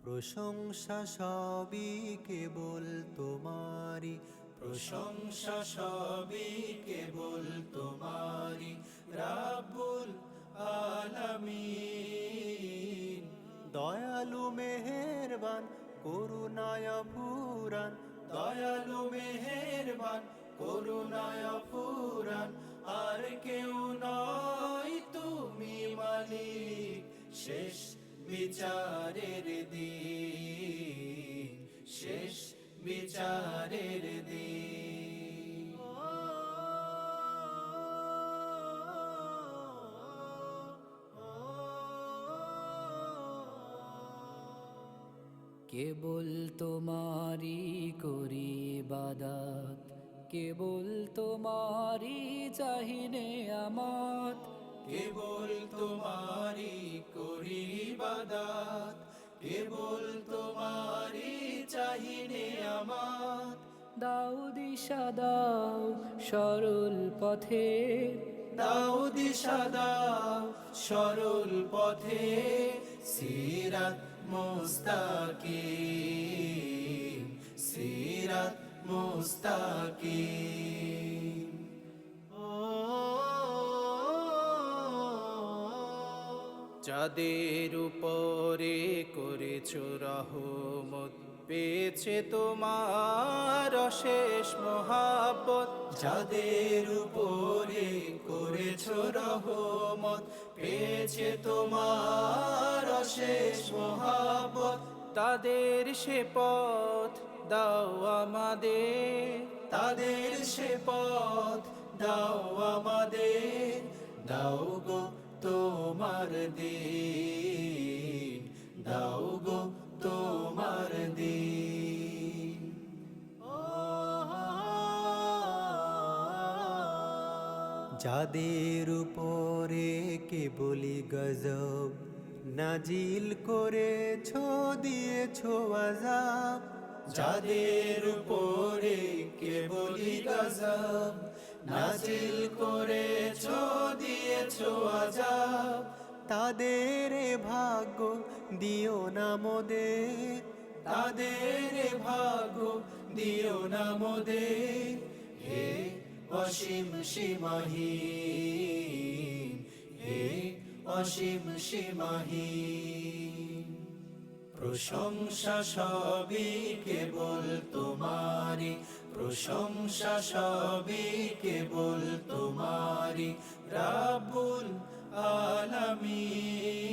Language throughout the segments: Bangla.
প্রশংসা সবই কেবল তোমারি, প্রশংসা সবই কেবল তোমারি রাব্বুল আলামিন। দয়ালু মেহেরবান করুণায় ফুরান, দয়ালু মেহেরবান করুণায় ফুরান, আর কেউ নয় তুমি মালিক শেষ বিচারের দিন, শেষ বিচারের দিন। কেবল তোমারি করি ইবাদত, কেবল তোমারি চাহিনে আমাত, কেবল তোমারি করি ইবাদত, কেবল তোমারি চাহিনে আমাত। দাও দিশা দাও সরল পথে, দাও দিশা দাও সরল পথে, সিরাত মুস্তাকিম, সিরাত মুস্তাকিম। যাদের উপরে করেছো রহমত, পেয়েছে তোমার অশেষ মহাব্বত। যাদের উপরে করেছো রহমত, পেয়েছে তোমার অশেষ মহাব্বত। তাদের সে পথ দাও আমাদের, তাদের সে পথ দাও আমাদের। দাও গো তোমার দিন, দাও গো তোমার দিন। যাদের উপরে কেবলি গজব নাজিল করেছো, দিয়েছো আযাব। যাদের উপরে কেবলি গজব নাজিল করেছো, দিয়েছো আযাব। তাদের ভাগ্য দিও না মোদের, তাদের ভাগ্য দিও না মোদের। হে অসীম সীমাহীন, হে অসীম সীমাহীন। প্রশংসা সবই কেবল তোমারি, প্রশংসা সবই কেবল তোমারি রাব্বুল আলামিন।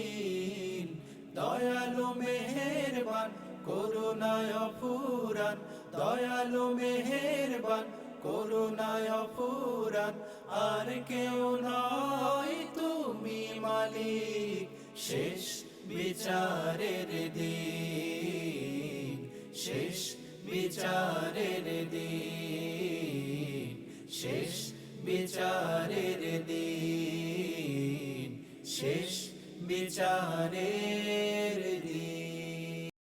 দয়ালু মেহেরবান করুণায় ফুরান, দয়ালু মেহেরবান করুণায় ফুরান, আর কেউ নয় তুমি মালিক শেষ বিচারের দিন, শেষ বিচারের দিন, শেষ বিচারের দিন, শেষ বিচারের